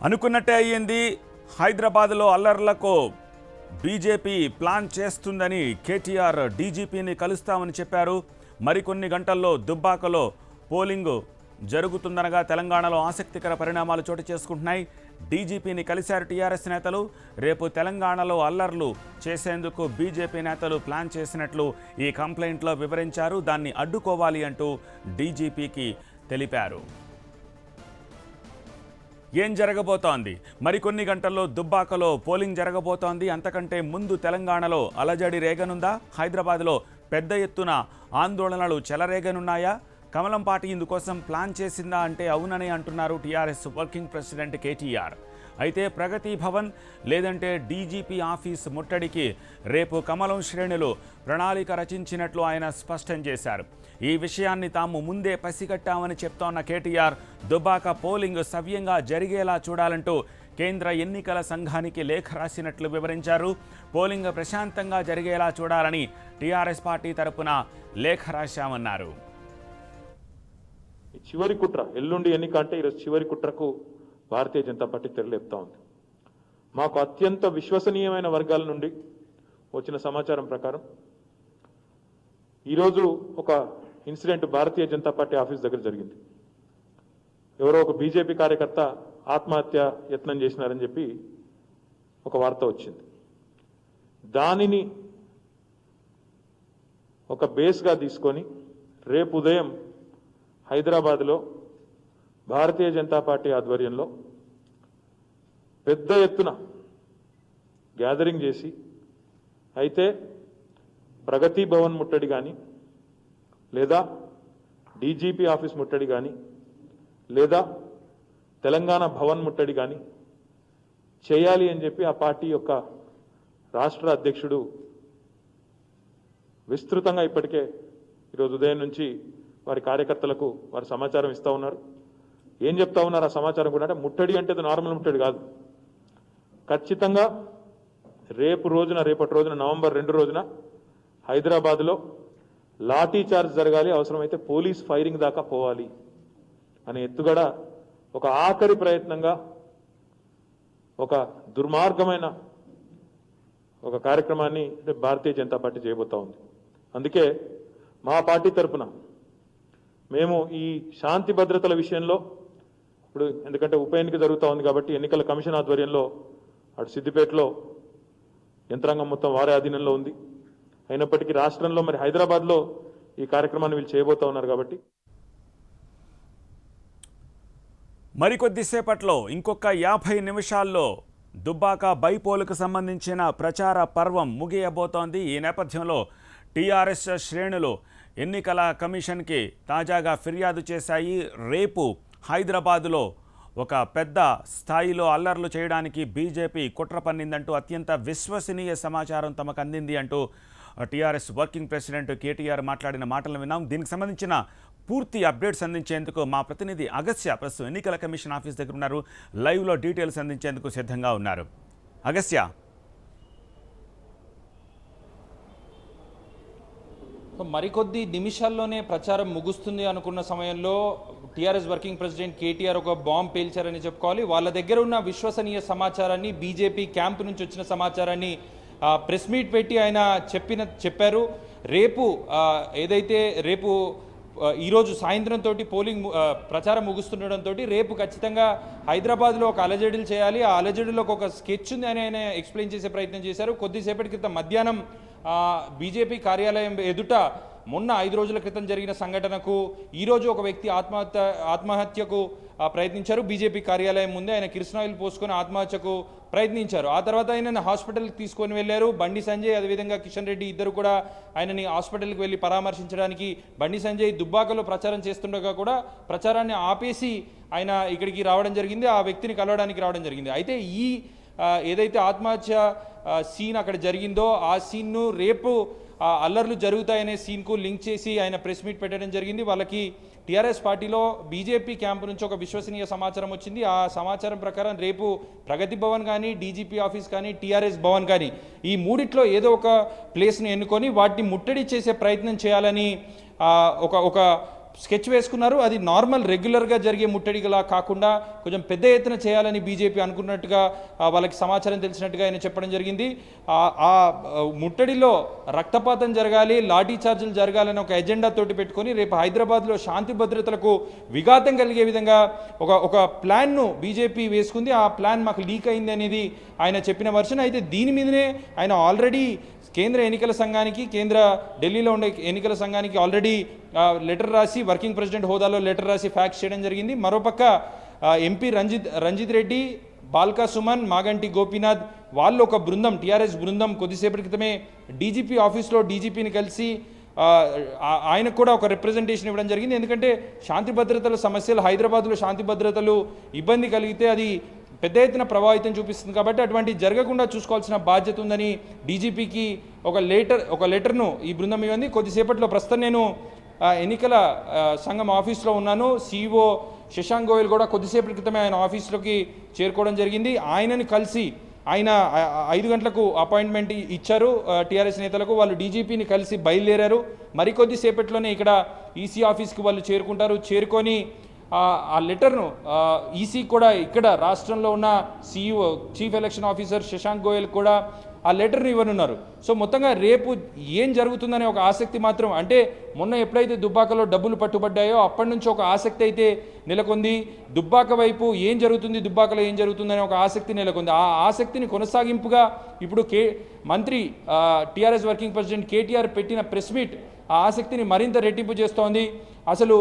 అనుకున్నట్టే అయ్యింది. హైదరాబాద్లో అల్లర్లకు బీజేపీ ప్లాన్ చేస్తుందని కేటీఆర్ డీజీపీని కలుస్తామని చెప్పారు. మరికొన్ని గంటల్లో దుబ్బాకలో పోలింగ్ జరుగుతుందనగా తెలంగాణలో ఆసక్తికర పరిణామాలు చోటు చేసుకుంటున్నాయి. డీజీపీని కలిశారు టీఆర్ఎస్ నేతలు. రేపు తెలంగాణలో అల్లర్లు చేసేందుకు బీజేపీ నేతలు ప్లాన్ చేసినట్లు ఈ కంప్లైంట్లో వివరించారు. దాన్ని అడ్డుకోవాలి అంటూ డీజీపీకి తెలిపారు. ఏం జరగబోతోంది? మరికొన్ని గంటల్లో దుబ్బాకలో పోలింగ్ జరగబోతోంది. అంతకంటే ముందు తెలంగాణలో అలజడి రేగనుందా? హైదరాబాద్లో పెద్ద ఎత్తున ఆందోళనలు చెలరేగనున్నాయా? కమలం పార్టీ ఇందుకోసం ప్లాన్ చేసిందా అంటే అవునని అంటున్నారు టీఆర్ఎస్ వర్కింగ్ ప్రెసిడెంట్ కేటీఆర్. అయితే ప్రగతి భవన్ లేదంటే డీజీపీ ఆఫీస్ ముట్టడికి రేపు కమలం శ్రేణులు ప్రణాళిక రచించినట్లు ఆయన స్పష్టం చేశారు. ఈ విషయాన్ని తాము ముందే పసిగట్టామని చెప్తోన్న కేటీఆర్ దుబ్బాక పోలింగ్ సవ్యంగా జరిగేలా చూడాలంటూ కేంద్ర ఎన్నికల సంఘానికి లేఖ రాసినట్లు వివరించారు. పోలింగ్ ప్రశాంతంగా జరిగేలా చూడాలని టీఆర్ఎస్ పార్టీ తరపున లేఖ రాశామన్నారు. చివరి కుట్ర ఎల్లుండి ఎన్నిక అంటే ఈరోజు చివరి కుట్రకు భారతీయ జనతా పార్టీ తెరలేపుతా ఉంది. మాకు అత్యంత విశ్వసనీయమైన వర్గాల నుండి వచ్చిన సమాచారం ప్రకారం ఈరోజు ఒక incident Bharatiya Janata party office దగ్గర జరిగింది. ఎవరో ఒక బీజేపీ కార్యకర్త ఆత్మహత్య యత్నం చేసినారని చెప్పి ఒక వార్త వచ్చింది. దానిని ఒక బేస్గా తీసుకొని రేపు ఉదయం హైదరాబాద్లో భారతీయ జనతా పార్టీ ఆధ్వర్యంలో పెద్ద ఎత్తున గ్యాదరింగ్ చేసి అయితే ప్రగతి భవన్ ముట్టడి కానీ లేదా డీజీపీ ఆఫీస్ ముట్టడి కానీ లేదా తెలంగాణ భవన్ ముట్టడి కానీ చేయాలి అని చెప్పి ఆ పార్టీ యొక్క రాష్ట్ర అధ్యక్షుడు విస్తృతంగా ఇప్పటికే ఈరోజు ఉదయం నుంచి వారి కార్యకర్తలకు వారు సమాచారం ఇస్తూ ఉన్నారు. ఏం చెప్తా ఉన్నారు ఆ సమాచారం కూడా అంటే ముట్టడి అంటే నార్మల్ ముట్టడి కాదు. ఖచ్చితంగా రేపటి రోజున నవంబర్ 2 రోజున హైదరాబాద్లో లాఠీ చార్జ్ జరగాలి, అవసరమైతే పోలీస్ ఫైరింగ్ దాకా పోవాలి అనే ఎత్తుగడ ఒక ఆఖరి ప్రయత్నంగా ఒక దుర్మార్గమైన ఒక కార్యక్రమాన్ని భారతీయ జనతా పార్టీ చేయబోతా ఉంది. అందుకే మా పార్టీ తరఫున మేము ఈ శాంతి భద్రతల విషయంలో ఇప్పుడు ఎందుకంటే ఉప ఎన్నిక జరుగుతూ ఉంది కాబట్టి ఎన్నికల కమిషన్ ఆధ్వర్యంలో అటు సిద్దిపేటలో యంత్రాంగం మొత్తం వారి అధీనంలో ఉంది. అయినప్పటికీ రాష్ట్రంలో మరి హైదరాబాద్లో ఈ కార్యక్రమాన్ని వీళ్ళు చేయబోతా ఉన్నారు కాబట్టి మరికొద్దిసేపట్లో ఇంకొక 50 నిమిషాల్లో దుబ్బాక బైపోలుకు సంబంధించిన ప్రచార పర్వం ముగియబోతోంది. ఈ నేపథ్యంలో టీఆర్ఎస్ శ్రేణులు ఎన్నికల కమిషన్కి తాజాగా ఫిర్యాదు చేశాయి. రేపు హైదరాబాదులో ఒక పెద్ద స్థాయిలో అల్లర్లు చేయడానికి బీజేపీ కుట్ర పన్నిందంటూ అత్యంత విశ్వసనీయ సమాచారం తమకు అందింది అంటూ టీఆర్ఎస్ వర్కింగ్ ప్రెసిడెంట్ కేటీఆర్ మాట్లాడిన మాటలను విన్నాం. దీనికి సంబంధించిన పూర్తి అప్డేట్స్ అందించేందుకు మా ప్రతినిధి అగస్త్య ప్రస్తుతం ఎన్నికల కమిషన్ ఆఫీస్ దగ్గర ఉన్నారు. లైవ్లో డీటెయిల్స్ అందించేందుకు సిద్ధంగా ఉన్నారు. అగస్త్య, మరికొద్ది నిమిషాల్లోనే ప్రచారం ముగుస్తుంది అనుకున్న సమయంలో టీఆర్ఎస్ వర్కింగ్ ప్రెసిడెంట్ కేటీఆర్ ఒక బాంబ్ పేల్చారని చెప్పుకోవాలి. వాళ్ళ దగ్గర ఉన్న విశ్వసనీయ సమాచారాన్ని, బీజేపీ క్యాంపు నుంచి వచ్చిన సమాచారాన్ని ప్రెస్ మీట్ పెట్టి ఆయన చెప్పారు. రేపు ఈరోజు సాయంత్రంతో పోలింగ్ ప్రచారం ముగుస్తుండడంతో రేపు ఖచ్చితంగా హైదరాబాద్లో ఒక అలజడులు చేయాలి, ఆ అలజడులకు ఒక స్కెచ్ ఉంది అని ఆయన ఎక్స్ప్లెయిన్ చేసే ప్రయత్నం చేశారు. కొద్దిసేపటి క్రితం మధ్యాహ్నం బీజేపీ కార్యాలయం ఎదుట మొన్న 5 రోజుల క్రితం జరిగిన సంఘటనకు ఈరోజు ఒక వ్యక్తి ఆత్మహత్యకు ప్రయత్నించారు. బీజేపీ కార్యాలయం ముందే ఆయన కిరసనాయిల్ పోసుకొని ఆత్మహత్యకు ప్రయత్నించారు. ఆ తర్వాత ఆయనను హాస్పిటల్కి తీసుకొని వెళ్ళారు. బండి సంజయ్ అదేవిధంగా కిషన్ రెడ్డి ఇద్దరు కూడా ఆయనని హాస్పిటల్కి వెళ్ళి పరామర్శించడానికి బండి సంజయ్ దుబ్బాకలో ప్రచారం చేస్తుండగా కూడా ప్రచారాన్ని ఆపేసి ఆయన ఇక్కడికి రావడం జరిగింది, ఆ వ్యక్తిని కలవడానికి రావడం జరిగింది. అయితే ఏదైతే ఆత్మహత్య సీన్ అక్కడ జరిగిందో ఆ సీన్ను రేపు అల్లర్లు జరుగుతాయనే సీన్కు లింక్ చేసి ఆయన ప్రెస్ మీట్ పెట్టడం జరిగింది. వాళ్ళకి టీఆర్ఎస్ పార్టీలో బీజేపీ క్యాంపు నుంచి ఒక విశ్వసనీయ సమాచారం వచ్చింది. ఆ సమాచారం ప్రకారం రేపు ప్రగతి భవన్ కానీ, డీజీపీ ఆఫీస్ కానీ, టీఆర్ఎస్ భవన్ కానీ ఈ మూడిట్లో ఏదో ఒక ప్లేస్ను ఎన్నుకొని వాటిని ముట్టడి చేసే ప్రయత్నం చేయాలని ఒక స్కెచ్ వేసుకున్నారు. అది నార్మల్ రెగ్యులర్గా జరిగే ముట్టడిగా కాకుండా కొంచెం పెద్ద ఎత్తున చేయాలని బీజేపీ అనుకున్నట్టుగా వాళ్ళకి సమాచారం తెలిసినట్టుగా ఆయన చెప్పడం జరిగింది. ఆ ముట్టడిలో రక్తపాతం జరగాలి, లాఠీ చార్జీలు జరగాలని ఒక ఎజెండా తోటి పెట్టుకొని రేపు హైదరాబాద్లో శాంతి భద్రతలకు విఘాతం కలిగే విధంగా ఒక ప్లాన్ను బీజేపీ వేసుకుంది. ఆ ప్లాన్ మాకు లీక్ అయింది అనేది ఆయన చెప్పిన వర్షన్. అయితే దీని మీదనే ఆయన ఆల్రెడీ కేంద్ర ఎన్నికల సంఘానికి, ఢిల్లీలో ఉండే ఎన్నికల సంఘానికి ఆల్రెడీ లెటర్ రాసి, వర్కింగ్ ప్రెసిడెంట్ హోదాలో లెటర్ రాసి ఫ్యాక్స్ చేయడం జరిగింది. మరోపక్క ఎంపీ రంజిత్ రెడ్డి, బాల్కా సుమన్, మాగంటి గోపీనాథ్ వాళ్ళు ఒక బృందం, టీఆర్ఎస్ బృందం కొద్దిసేపటి క్రితమే డీజీపీ ఆఫీస్లో డీజీపీని కలిసి ఆయనకు కూడా ఒక రిప్రజెంటేషన్ ఇవ్వడం జరిగింది. ఎందుకంటే శాంతి భద్రతల సమస్యలు, హైదరాబాద్లో శాంతి భద్రతలు ఇబ్బంది కలిగితే అది పెద్ద ఎత్తున ప్రభావితం చూపిస్తుంది. కాబట్టి అటువంటి జరగకుండా చూసుకోవాల్సిన బాధ్యత ఉందని డీజీపీకి ఒక లెటర్ను ఈ బృందం ఇవ్వండి. కొద్దిసేపట్లో ప్రస్తుతం నేను ఎన్నికల సంఘం ఆఫీస్లో ఉన్నాను. సీఈఓ శశాంక్ గోయల్ కూడా కొద్దిసేపటి క్రితమే ఆయన ఆఫీస్లోకి చేరుకోవడం జరిగింది. ఆయనని కలిసి ఆయన 5 గంటలకు అపాయింట్మెంట్ ఇచ్చారు టీఆర్ఎస్ నేతలకు. వాళ్ళు డీజీపీని కలిసి బయలుదేరారు. మరికొద్దిసేపట్లోనే ఇక్కడ ఈసీ ఆఫీస్కి వాళ్ళు చేరుకుంటారు. చేరుకొని ఆ లెటర్ను ఈసీ కూడా ఇక్కడ రాష్ట్రంలో ఉన్న CEO chief election officer Shashank Goyal కూడా ఆ లెటర్ని ఇవ్వనున్నారు. సో మొత్తంగా రేపు ఏం జరుగుతుందనే ఒక ఆసక్తి మాత్రం, అంటే మొన్న ఎప్పుడైతే దుబ్బాకలో డబ్బులు పట్టుబడ్డాయో అప్పటి నుంచి ఒక ఆసక్తి అయితే నెలకొంది. దుబ్బాక వైపు ఏం జరుగుతుంది, దుబ్బాకలో ఏం జరుగుతుందనే ఒక ఆసక్తి నెలకొంది. ఆ ఆసక్తిని కొనసాగింపుగా ఇప్పుడు మంత్రి టీఆర్ఎస్ వర్కింగ్ ప్రెసిడెంట్ కేటీఆర్ పెట్టిన ప్రెస్ మీట్ ఆ ఆసక్తిని మరింత రెట్టింపు చేస్తోంది. అసలు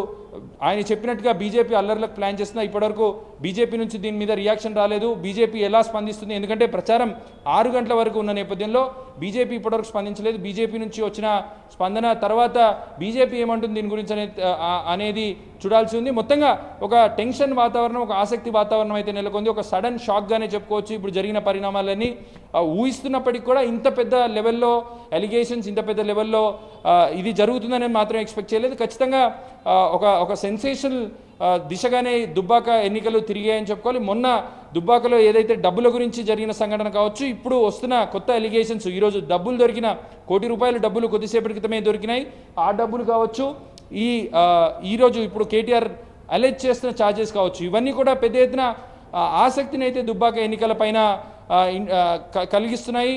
ఆయన చెప్పినట్టుగా బీజేపీ అల్లర్లకు ప్లాన్ చేస్తున్నా, ఇప్పటివరకు బీజేపీ నుంచి దీని మీద రియాక్షన్ రాలేదు. బీజేపీ ఎలా స్పందిస్తుంది, ఎందుకంటే ప్రచారం 6 గంటల వరకు ఉన్న నేపథ్యంలో బీజేపీ ఇప్పటివరకు స్పందించలేదు. బీజేపీ నుంచి వచ్చిన స్పందన తర్వాత బీజేపీ ఏమంటుంది దీని గురించి అనేది చూడాల్సి ఉంది. మొత్తంగా ఒక టెన్షన్ వాతావరణం, ఒక ఆసక్తి వాతావరణం అయితే నెలకొంది. ఒక సడన్ షాక్గానే చెప్పుకోవచ్చు ఇప్పుడు జరిగిన పరిణామాలన్నీ. ఊహిస్తున్నప్పటికీ కూడా ఇంత పెద్ద లెవెల్లో ఎలిగేషన్స్, ఇంత పెద్ద లెవెల్లో ఇది జరుగుతుందని మాత్రం ఎక్స్పెక్ట్ చేయలేదు. ఖచ్చితంగా ఒక సెన్సేషనల్ దిశగానే దుబ్బాక ఎన్నికలు తిరిగాయని చెప్పుకోవాలి. మొన్న దుబ్బాకలో ఏదైతే డబ్బుల గురించి జరిగిన సంఘటన కావచ్చు, ఇప్పుడు వస్తున్న కొత్త ఎలిగేషన్స్, ఈరోజు డబ్బులు దొరికిన ₹1 కోటి డబ్బులు కొద్దిసేపటి క్రితమే దొరికినాయి. ఆ డబ్బులు కావచ్చు, ఈరోజు ఇప్పుడు కేటీఆర్ అలెజ్ చేస్తున్న ఛార్జెస్ కావచ్చు, ఇవన్నీ కూడా పెద్ద ఎత్తున ఆసక్తిని అయితే దుబ్బాక ఎన్నికల పైన కలిగిస్తున్నాయి.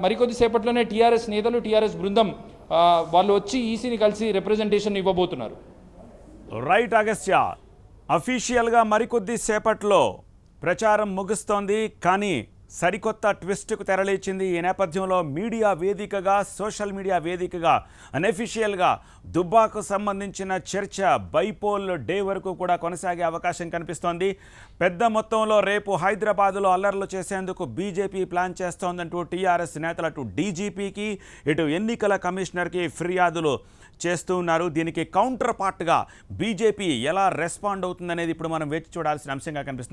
మరికొద్దిసేపట్లోనే టీఆర్ఎస్ నేతలు, టీఆర్ఎస్ బృందం వాళ్ళు వచ్చి ఈసీని కలిసి రిప్రజెంటేషన్ ఇవ్వబోతున్నారు. రైట్ అగస్త్య, అఫీషియల్గా మరికొద్ది సేపట్లో ప్రచారం ముగుస్తోంది, కానీ సరికొత్త ట్విస్ట్కు తెరలేచింది. ఈ నేపథ్యంలో మీడియా వేదికగా, సోషల్ మీడియా వేదికగా అన్అఫీషియల్గా దుబ్బాకు సంబంధించిన చర్చ బైపోల్ డే వరకు కూడా కొనసాగే అవకాశం కనిపిస్తోంది. పెద్ద మొత్తంలో రేపు హైదరాబాదులో అల్లర్లు చేసేందుకు బీజేపీ ప్లాన్ చేస్తోందంటూ టీఆర్ఎస్ నేతలు అటు డీజీపీకి, ఇటు ఎన్నికల కమిషనర్కి ఫిర్యాదులు చేస్తూ ఉన్నారు. దీనికి కౌంటర్ పార్ట్గా బీజేపీ ఎలా రెస్పాండ్ అవుతుందనేది ఇప్పుడు మనం వేచి చూడాల్సిన అంశంగా కనిపిస్తుంది.